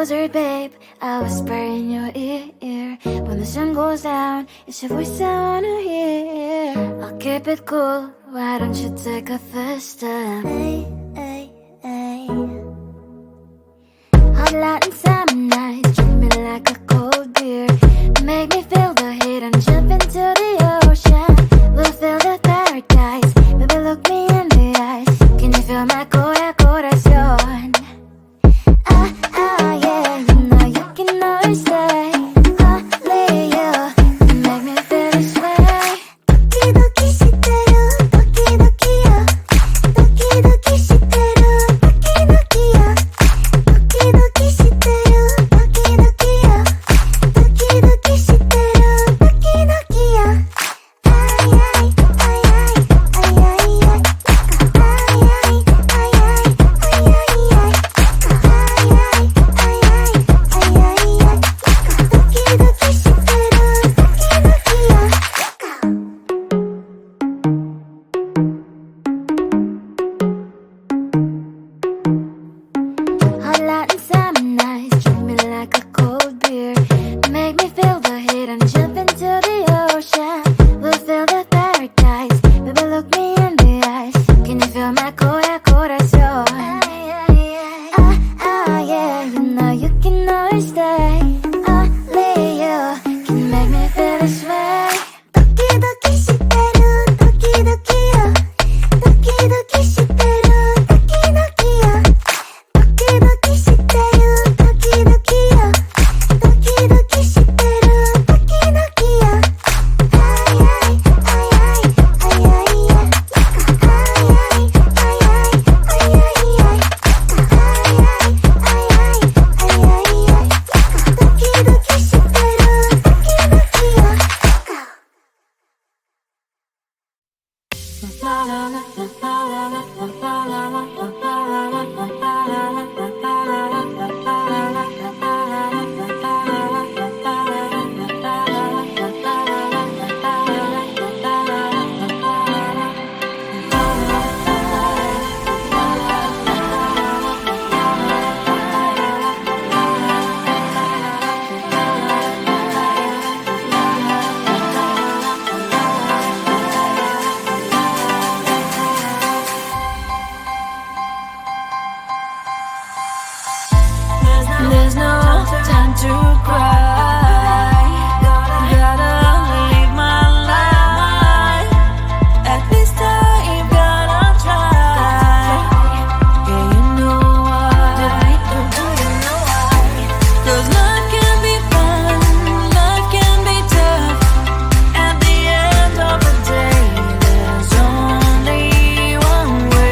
closer, babe, I'll whisper in your ear. When the sun goes down, it's your voice I wanna hear. I'll keep it cool, why don't you take a first step? Hey, hey, hey. Hot Latin summer nights, treat me like a cold beer. Make me feel the heat and jump into the ocean. We'll feel the paradise, baby look me in the eyes. Can you feel my corazón? Yeah, you know you can always stay. Only you can make me feel this way. 도끼도끼 시대로 도끼도끼야. 도끼도끼 시대로 도끼도끼야. 도끼도끼 시대로 도끼도끼야. 도끼도끼 시대로 도끼도끼야. Hot Latin summer nights, treat me like a cold beer. Make me feel the heat and jump into the ocean. We'll feel the paradise, baby look me in the eyes. Can you feel my corazón? Yeah, you know you can always stay. Only you can make me feel this way. 도끼도끼 시대로 도끼도끼야. 도끼도끼 시대로 도끼도끼야. 도끼도끼 시대로 도끼도끼야. 도끼도끼 시대로 도끼도끼야. There's no time to cry. Gotta live my life. At this time, gotta try. Yeah, you know why. 'Cause life can be fun, life can be tough. At the end of the day, there's only one way.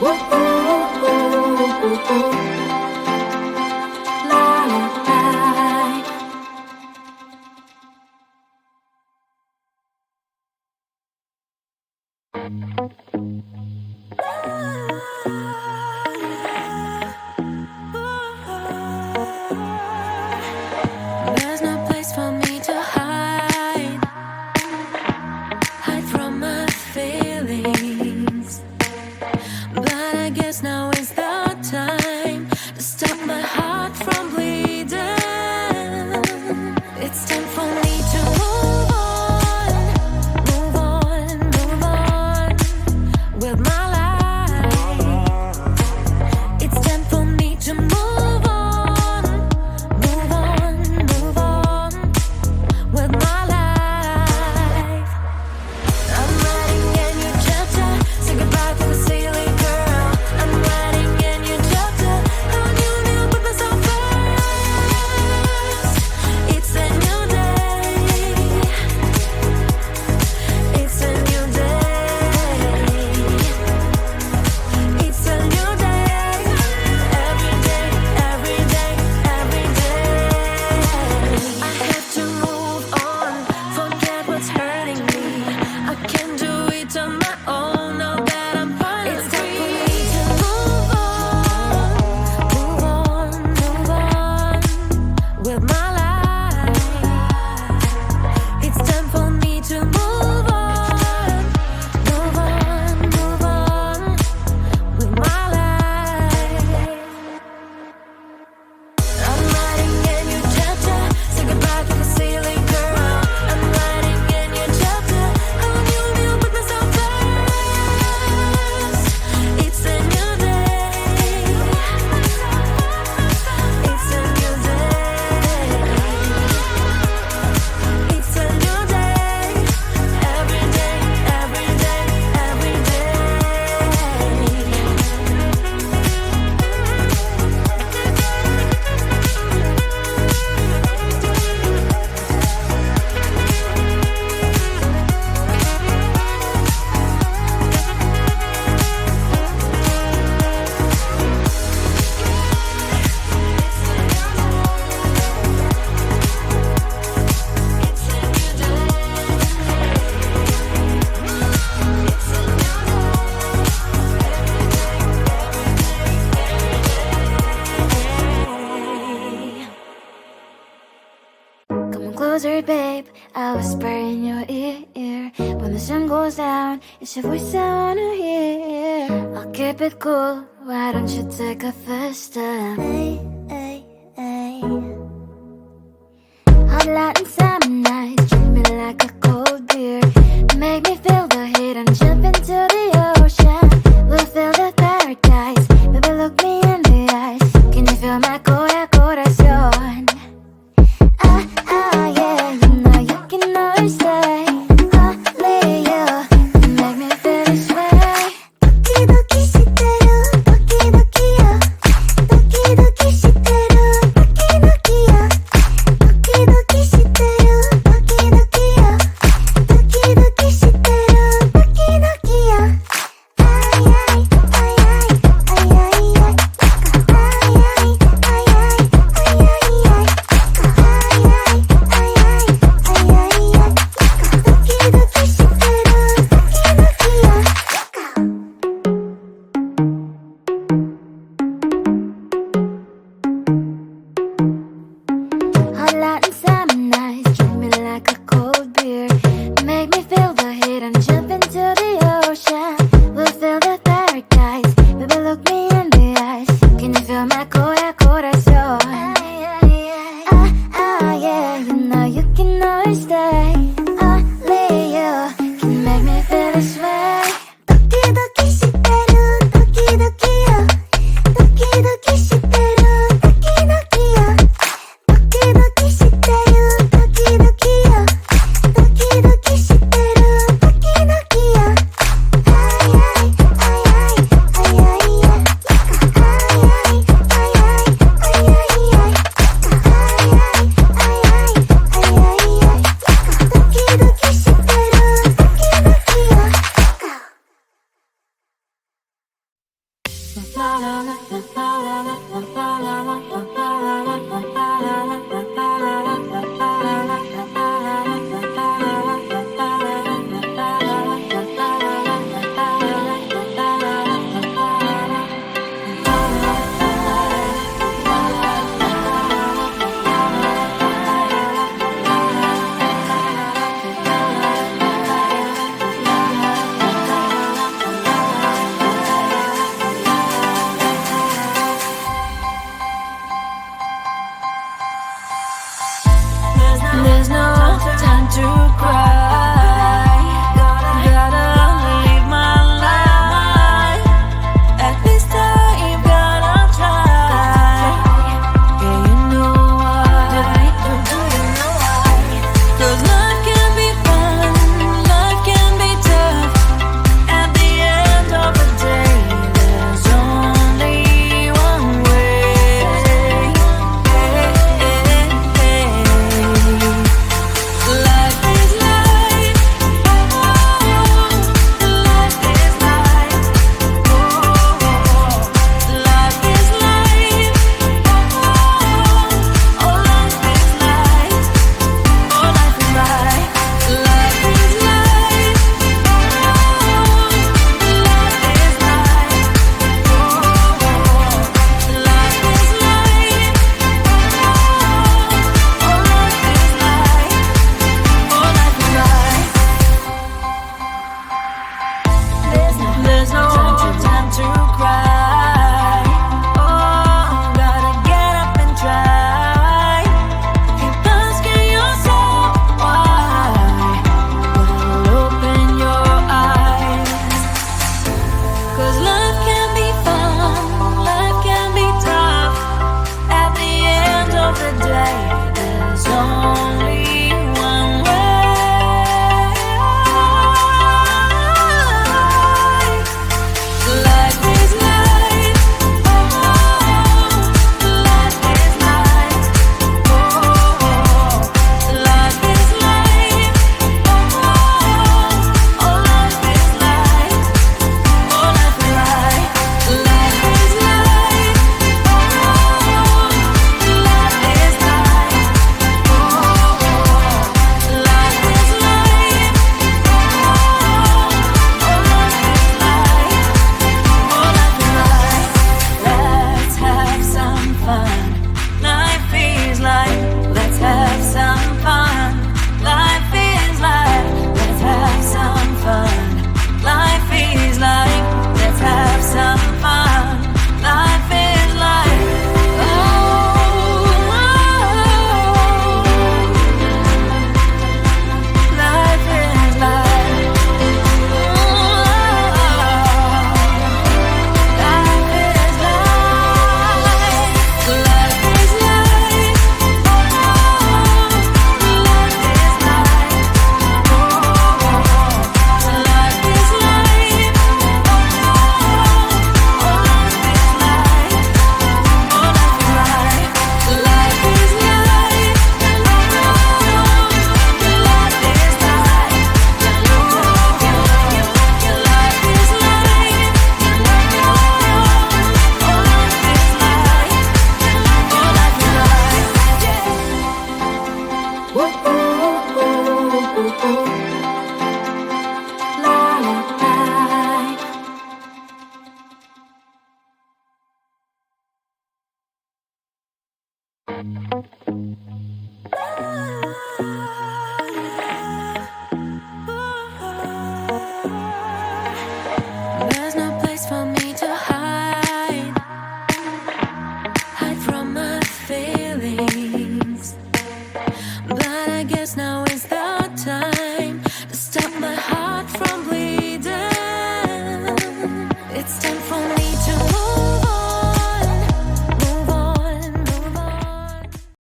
There's no place for me to hide from my feelings. But I guess now is the time to stop my heart from bleeding. It's time for me to move on with my life. It's time for me to move on with my life. I'm writing a new chapter, say goodbye to the silly girl. I'm writing a new chapter, how new will put myself first. It's a new day, it's a new day, it's a new day, every day, every day, every day. I have to move on, forget what's hurting me. I can do it on my own now that I'm finally free. It's time for me to move on with my life. It's time for me to move on with my life. I'm writing a new chapter, say goodbye to the silly girl. I'm writing a new chapter, how new will put myself first. It's a new day, it's a new day, it's a new day, every day, every day, every day. Come on closer, babe, I'll whisper in your ear. When the sun goes down, it's your voice I wanna hear. I'll keep it cool, why don't you take a first step? Hey, hey, hey. Hot light and summer nights, treat me like a cold beer. Make me feel the heat and jump into the ocean. We'll feel the paradise, baby look me in the eyes. Can you feel my corazón? Yeah, you know you can always say only you make me feel this way. 도끼도끼 시대로 도끼도끼요 도끼도끼 시대로 도끼도끼요 도끼도끼 시대로 There's no time to cry. Gotta live my life. At this time, gotta try. Yeah, you know why. Do you know why? 'Cause life can be fun, life can be tough. At the end of the day, there's only one way. Life is life, life is life, life is life, life is life, life is life, life is life, life is life, life is life, There's no time to cry. Oh, gotta get up and try. Keep asking yourself why. Well, open your eyes. 'Cause life can be fun, life can be tough. At the end of the day, there's only one way. Life is life, life is life, life is life, life is life, life is life, life is life, life is life, life is life, Let's have some fun. Life is life. Let's have some fun. Life is life. Let's have some fun. Life is life. Let's have some fun. Life is life. Life is life. Life is life. Life is life. Life is life. Life is life. Life is life. La la la.